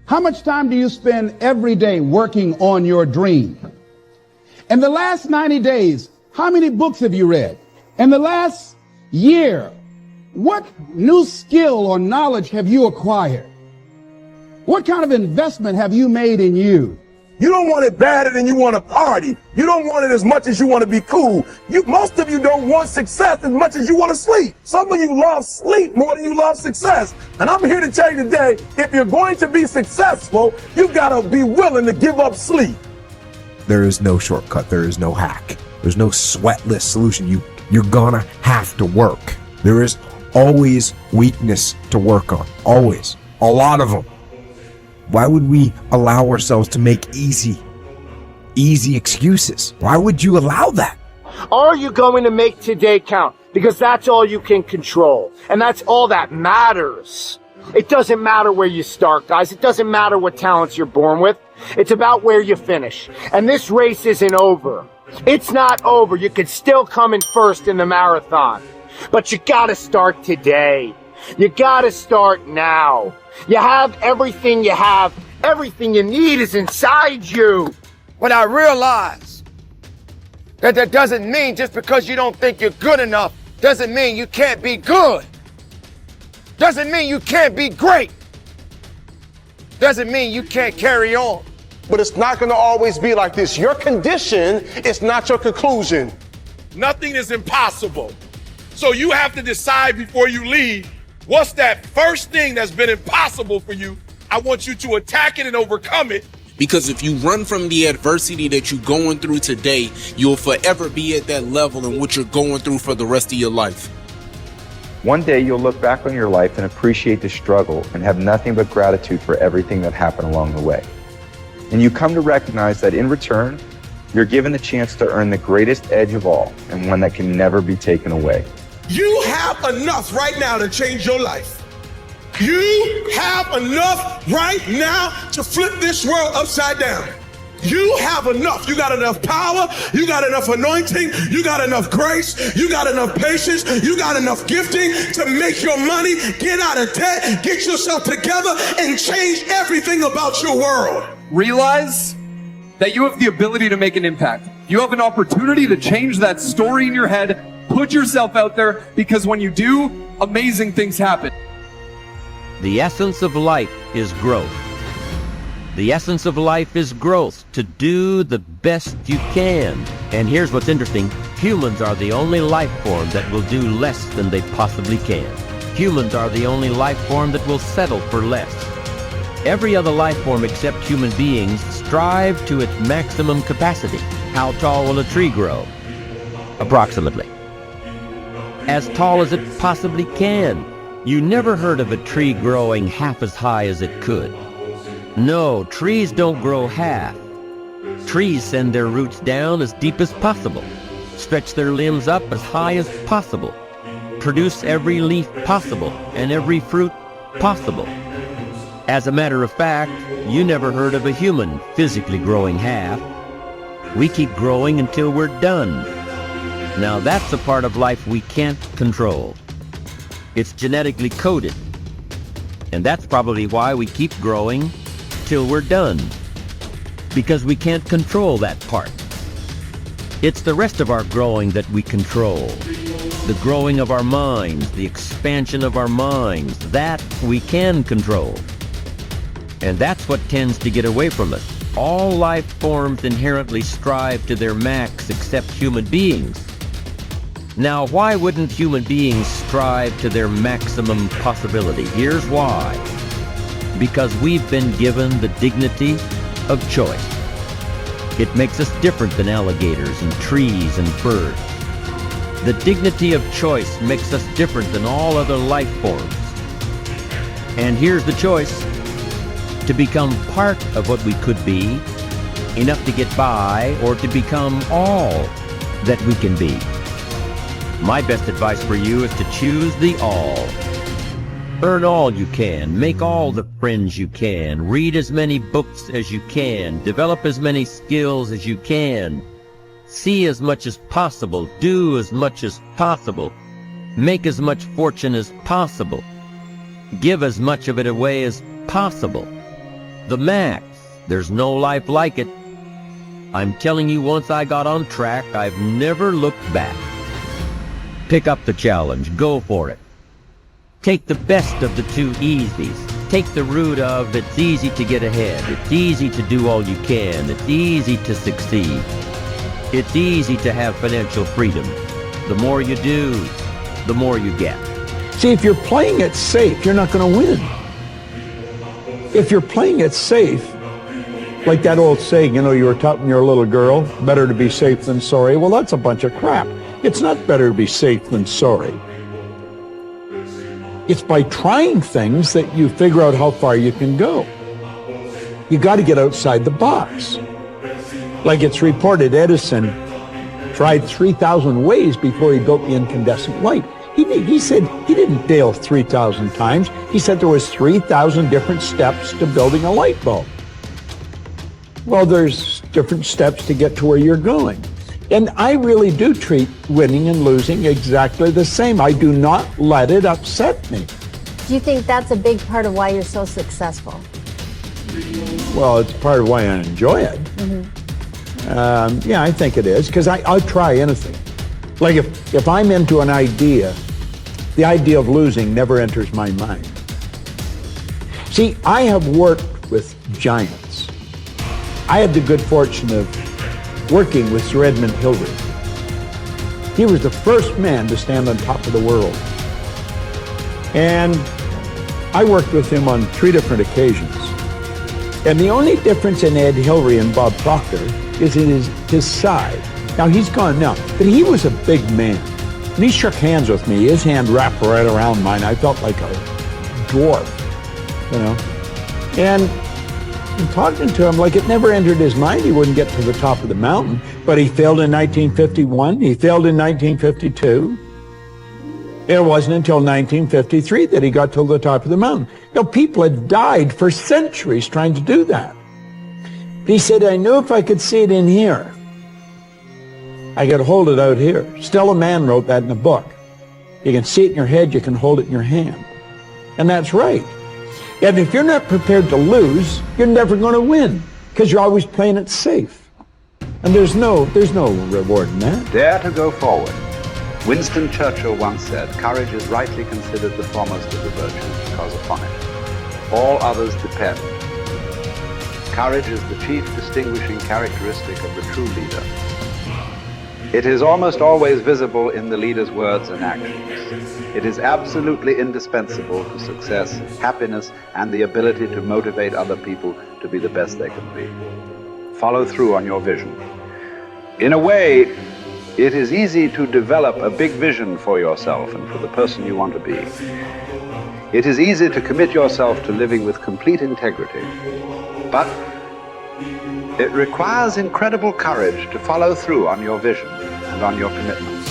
How much time do you spend every day working on your dream? In the last 90 days, how many books have you read? In the last year, what new skill or knowledge have you acquired? What kind of investment have you made in you? You don't want it badder than you want to party. You don't want it as much as you want to be cool. Most of you don't want success as much as you want to sleep. Some of you love sleep more than you love success. And I'm here to tell you today, if you're going to be successful, you got to be willing to give up sleep. There is no shortcut. There is no hack. There's no sweatless solution. You're gonna have to work. There is always weakness to work on. Always. A lot of them. Why would we allow ourselves to make easy excuses? Why would you allow that? Are you going to make today count? Because that's all you can control. And that's all that matters. It doesn't matter where you start, guys. It doesn't matter what talents you're born with. It's about where you finish. And this race isn't over. It's not over. You could still come in first in the marathon. But you gotta start today. You gotta start now. You have everything you have. Everything you need is inside you. When I realized that doesn't mean just because you don't think you're good enough, doesn't mean you can't be good. Doesn't mean you can't be great. Doesn't mean you can't carry on. But it's not going to always be like this. Your condition is not your conclusion. Nothing is impossible. So you have to decide before you leave, what's that first thing that's been impossible for you? I want you to attack it and overcome it. Because if you run from the adversity that you're going through today, you'll forever be at that level in which you're going through for the rest of your life. One day you'll look back on your life and appreciate the struggle and have nothing but gratitude for everything that happened along the way. And you come to recognize that in return, you're given the chance to earn the greatest edge of all, and one that can never be taken away. You have enough right now to change your life. You have enough right now to flip this world upside down. You have enough. You got enough power. You got enough anointing. You got enough grace. You got enough patience. You got enough gifting to make your money, get out of debt, get yourself together, and change everything about your world. Realize that you have the ability to make an impact. You have an opportunity to change that story in your head. Put yourself out there, because when you do, amazing things happen. The essence of life is growth. The essence of life is growth, to do the best you can. And here's what's interesting. Humans are the only life form that will do less than they possibly can. Humans are the only life form that will settle for less. Every other life form except human beings strive to its maximum capacity. How tall will a tree grow? Approximately as tall as it possibly can. You never heard of a tree growing half as high as it could. No, trees don't grow half. Trees send their roots down as deep as possible, stretch their limbs up as high as possible, produce every leaf possible and every fruit possible. As a matter of fact, you never heard of a human physically growing half. We keep growing until we're done. Now that's a part of life we can't control. It's genetically coded. And that's probably why we keep growing till we're done. Because we can't control that part. It's the rest of our growing that we control. The growing of our minds, the expansion of our minds, that we can control. And that's what tends to get away from us. All life forms inherently strive to their max except human beings. Now, why wouldn't human beings strive to their maximum possibility? Here's why. Because we've been given the dignity of choice. It makes us different than alligators and trees and birds. The dignity of choice makes us different than all other life forms. And here's the choice: to become part of what we could be, enough to get by, or to become all that we can be. My best advice for you is to choose the all. Earn all you can, make all the friends you can, read as many books as you can, develop as many skills as you can, see as much as possible, do as much as possible, make as much fortune as possible, give as much of it away as possible. The max. There's no life like it. I'm telling you, once I got on track, I've never looked back. Pick up the challenge. Go for it. Take the best of the two easies. Take the route of it's easy to get ahead. It's easy to do all you can. It's easy to succeed. It's easy to have financial freedom. The more you do, the more you get. See, if you're playing it safe, you're not going to win. If you're playing it safe, like that old saying, you know, you were taught when you were a little girl, better to be safe than sorry. Well, that's a bunch of crap. It's not better to be safe than sorry. It's by trying things that you figure out how far you can go. You got to get outside the box. Like it's reported, Edison tried 3,000 ways before he built the incandescent light. He said he didn't fail 3,000 times. He said there was 3,000 different steps to building a light bulb. Well, there's different steps to get to where you're going. And I really do treat winning and losing exactly the same. I do not let it upset me. Do you think that's a big part of why you're so successful? Well, it's part of why I enjoy it. Yeah, I think it is, because I'll try anything. Like if I'm into an idea, the idea of losing never enters my mind. See, I have worked with giants. I had the good fortune of working with Sir Edmund Hillary. He was the first man to stand on top of the world. And I worked with him on 3 different occasions. And the only difference in Ed Hillary and Bob Proctor is in his size. Now, he's gone now, but he was a big man. And he shook hands with me. His hand wrapped right around mine. I felt like a dwarf, you know. And talking to him, like it never entered his mind he wouldn't get to the top of the mountain. But he failed in 1951. He failed in 1952. It wasn't until 1953 that he got to the top of the mountain. You know, people had died for centuries trying to do that. He said, I knew if I could see it in here, I could hold it out here. Stella Mann wrote that in a book. You can see it in your head, you can hold it in your hand. And that's right. And if you're not prepared to lose, you're never going to win, because you're always playing it safe. And there's no reward in that. Dare to go forward. Winston Churchill once said, courage is rightly considered the foremost of the virtues because upon it all others depend. Courage is the chief distinguishing characteristic of the true leader. It is almost always visible in the leader's words and actions. It is absolutely indispensable to success, happiness, and the ability to motivate other people to be the best they can be. Follow through on your vision. In a way, it is easy to develop a big vision for yourself and for the person you want to be. It is easy to commit yourself to living with complete integrity. But it requires incredible courage to follow through on your vision and on your commitments.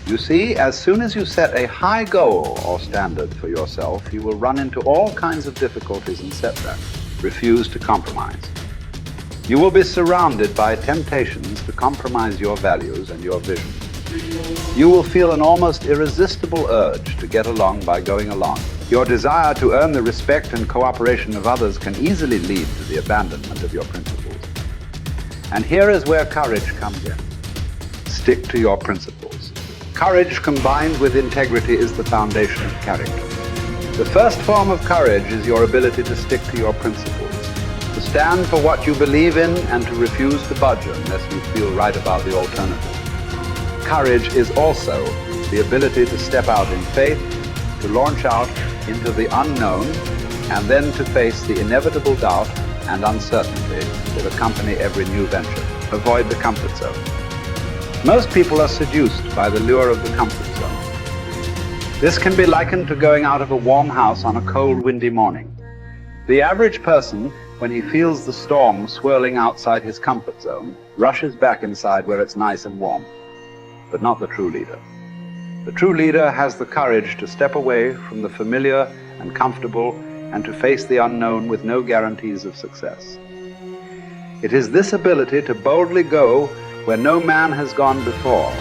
You see, as soon as you set a high goal or standard for yourself, you will run into all kinds of difficulties and setbacks. Refuse to compromise. You will be surrounded by temptations to compromise your values and your vision. You will feel an almost irresistible urge to get along by going along. Your desire to earn the respect and cooperation of others can easily lead to the abandonment of your principles. And here is where courage comes in. Stick to your principles. Courage combined with integrity is the foundation of character. The first form of courage is your ability to stick to your principles, to stand for what you believe in and to refuse to budge unless you feel right about the alternative. Courage is also the ability to step out in faith, to launch out into the unknown, and then to face the inevitable doubt and uncertainty that accompany every new venture. Avoid the comfort zone. Most people are seduced by the lure of the comfort zone. This can be likened to going out of a warm house on a cold, windy morning. The average person, when he feels the storm swirling outside his comfort zone, rushes back inside where it's nice and warm. But not the true leader. The true leader has the courage to step away from the familiar and comfortable and to face the unknown with no guarantees of success. It is this ability to boldly go where no man has gone before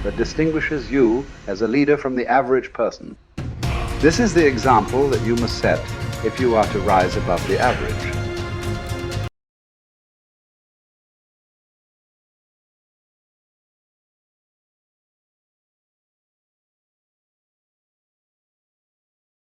that distinguishes you as a leader from the average person. This is the example that you must set if you are to rise above the average.